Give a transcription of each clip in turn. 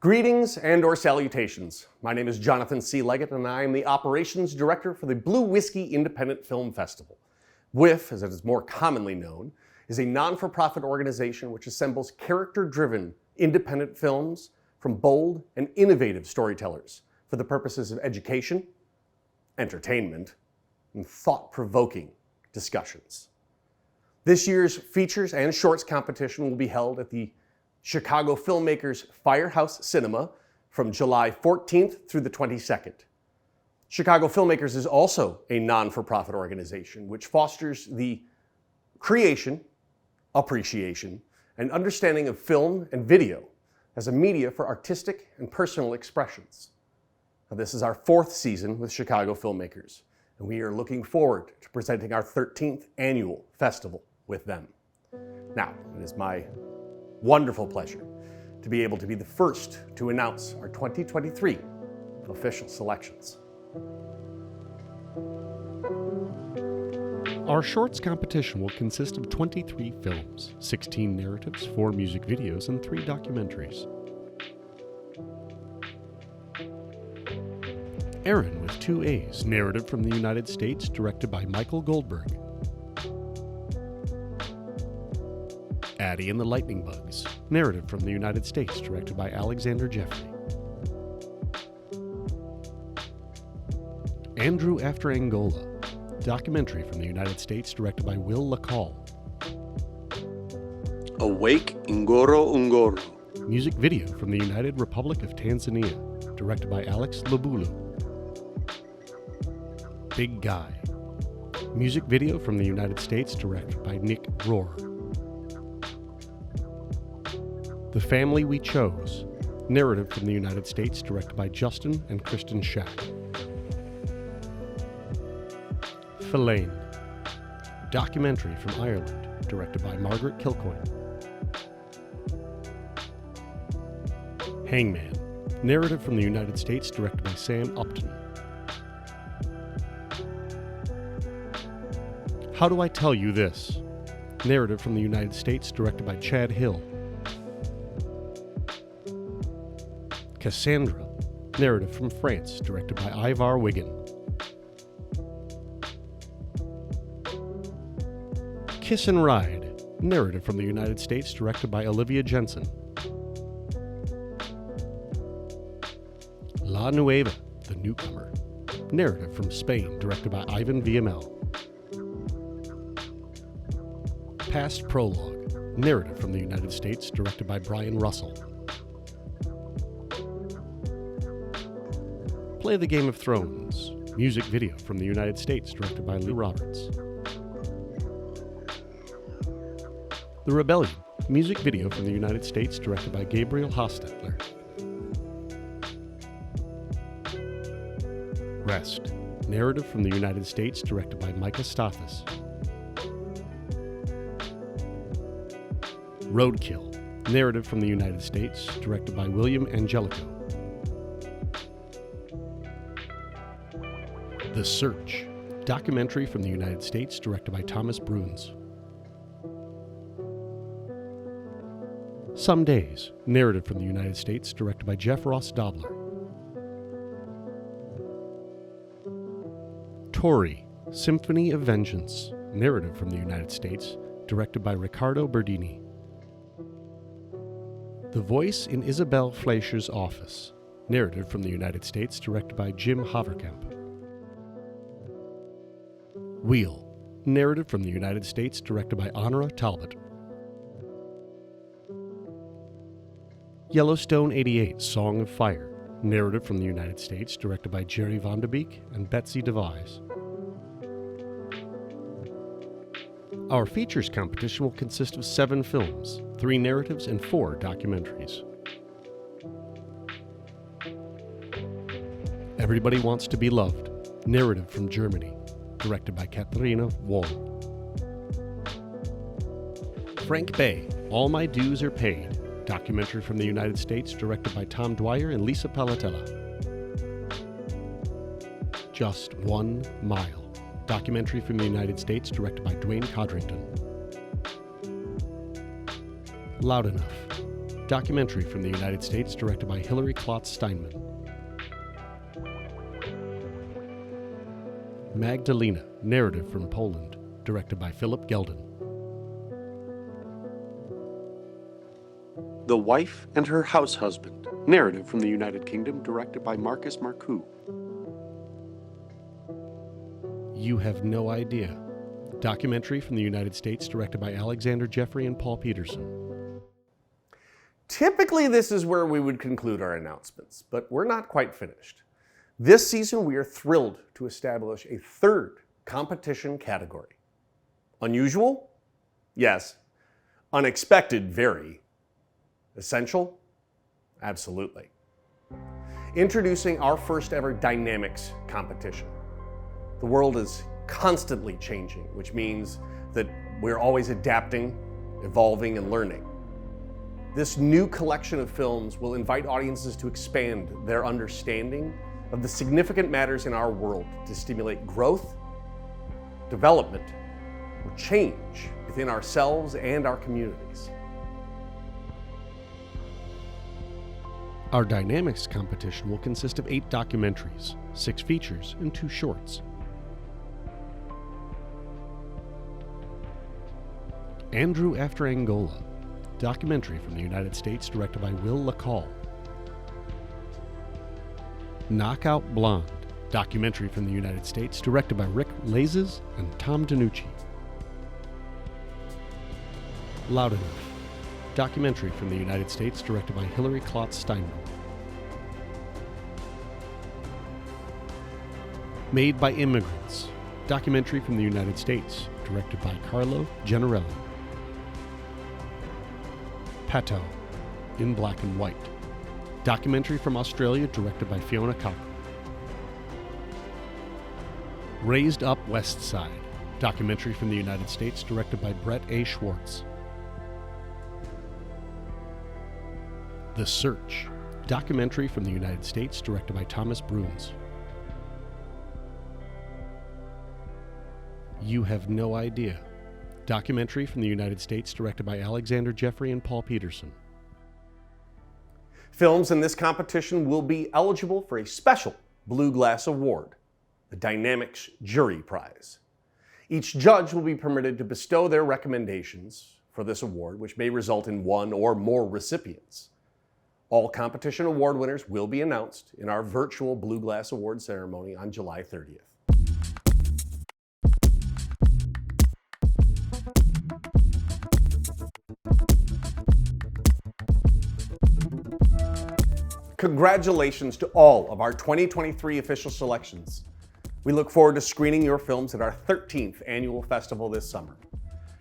Greetings and/or salutations. My name is Jonathan C. Leggett, and I am the Operations Director for the Blue Whiskey Independent Film Festival. WIFF, as it is more commonly known, is a non-for-profit organization which assembles character-driven independent films from bold and innovative storytellers for the purposes of education, entertainment, and thought-provoking discussions. This year's features and shorts competition will be held at the Chicago Filmmakers Firehouse Cinema from July 14th through the 22nd. Chicago Filmmakers is also a non-for-profit organization which fosters the creation, appreciation, and understanding of film and video as a media for artistic and personal expressions. Now, this is our 4th season with Chicago Filmmakers, and we are looking forward to presenting our 13th annual festival with them. Now, it is my wonderful pleasure to be able to be the first to announce our 2023 official selections. Our shorts competition will consist of 23 films, 16 narratives, 4 music videos, and 3 documentaries. Aaron with 2 A's, narrative from the United States, directed by Michael Goldberg. Addie and the Lightning Bugs, narrative from the United States, directed by Alexander Jeffrey. Andrew After Angola, documentary from the United States, directed by Will LaCall. Awake Ngoro Ngoro, Music video from the United Republic of Tanzania, directed by Alex Labulu. Big Guy, music video from the United States, directed by Nick Rohr. The Family We Chose, narrative from the United States, directed by Justin and Kristen Schack. Fellaini, documentary from Ireland, directed by Margaret Kilcoyne. Hangman, narrative from the United States, directed by Sam Upton. How Do I Tell You This? Narrative from the United States, directed by Chad Hill. Cassandra, narrative from France, directed by Ivar Wiggin. Kiss and Ride, narrative from the United States, directed by Olivia Jensen. La Nueva, The Newcomer, narrative from Spain, directed by Ivan Villamel. Past Prologue, narrative from the United States, directed by Brian Russell. Play the Game of Thrones, music video from the United States, directed by Lou Roberts. The Rebellion, music video from the United States, directed by Gabriel Hostetler. Rest, narrative from the United States, directed by Micah Stathis. Roadkill, narrative from the United States, directed by William Angelico. The Search, documentary from the United States, directed by Thomas Bruns. Some Days, narrative from the United States, directed by Jeff Ross Dobler. Tori, Symphony of Vengeance, narrative from the United States, directed by Riccardo Berdini. The Voice in Isabel Fleischer's Office, narrative from the United States, directed by Jim Haverkamp. Wheel, narrative from the United States, directed by Honora Talbot. Yellowstone 88, Song of Fire, narrative from the United States, directed by Jerry Van de Beek and Betsy DeVise. Our features competition will consist of 7 films, 3 narratives, and 4 documentaries. Everybody Wants to Be Loved, narrative from Germany, directed by Katharina Wong. Frank Bay, All My Dues Are Paid, documentary from the United States, directed by Tom Dwyer and Lisa Palatella. Just 1 Mile, documentary from the United States, directed by Dwayne Codrington. Loud Enough, documentary from the United States, directed by Hilary Klotz Steinman. Magdalena, narrative from Poland, directed by Philip Gelden. The Wife and Her House Husband, narrative from the United Kingdom, directed by Marcus Marcoux. You Have No Idea, documentary from the United States, directed by Alexander Jeffrey and Paul Peterson. Typically, this is where we would conclude our announcements, but we're not quite finished. This season, we are thrilled to establish a 3rd competition category. Unusual? Yes. Unexpected? Very. Essential? Absolutely. Introducing our first ever Dynamics competition. The world is constantly changing, which means that we're always adapting, evolving, and learning. This new collection of films will invite audiences to expand their understanding of the significant matters in our world to stimulate growth, development, or change within ourselves and our communities. Our Dynamics competition will consist of 8 documentaries, 6 features, and 2 shorts. Andrew After Angola, documentary from the United States directed by Will LaCall. Knockout Blonde, documentary from the United States directed by Rick Lazes and Tom DiNucci. Loud Enough, documentary from the United States directed by Hillary Klotz Steinman. Made by Immigrants, documentary from the United States directed by Carlo Gennarelli. Pato, In Black and White, documentary from Australia directed by Fiona Cochran. Raised Up West Side, documentary from the United States directed by Brett A. Schwartz. The Search, documentary from the United States directed by Thomas Bruns. You Have No Idea, documentary from the United States directed by Alexander Jeffrey and Paul Peterson. Films in this competition will be eligible for a special Blue Glass Award, the Dynamics Jury Prize. Each judge will be permitted to bestow their recommendations for this award, which may result in one or more recipients. All competition award winners will be announced in our virtual Blue Glass Award ceremony on July 30th. Congratulations to all of our 2023 official selections. We look forward to screening your films at our 13th annual festival this summer.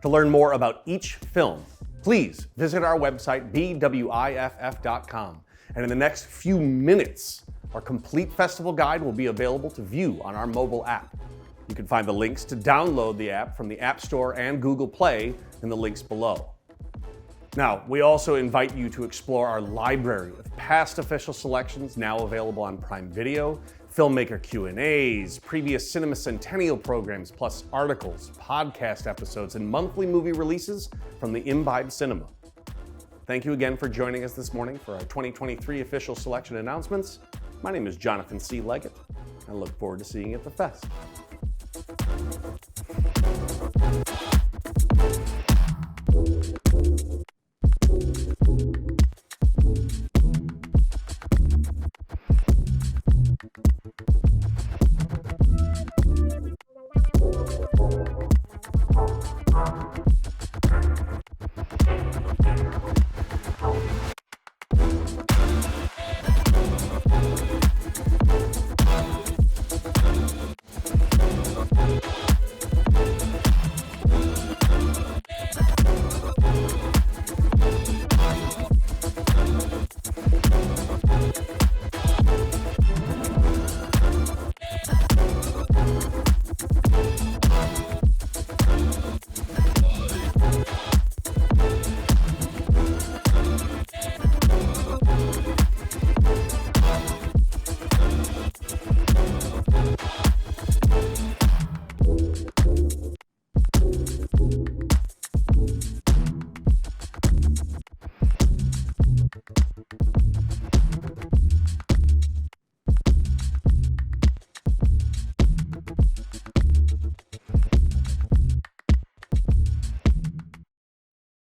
To learn more about each film, please visit our website, bwiff.com. And in the next few minutes, our complete festival guide will be available to view on our mobile app. You can find the links to download the app from the App Store and Google Play in the links below. Now, we also invite you to explore our library of past official selections now available on Prime Video, filmmaker Q&As, previous Cinema Centennial programs, plus articles, podcast episodes, and monthly movie releases from the Imbibe Cinema. Thank you again for joining us this morning for our 2023 official selection announcements. My name is Jonathan C. Leggett. I look forward to seeing you at the fest.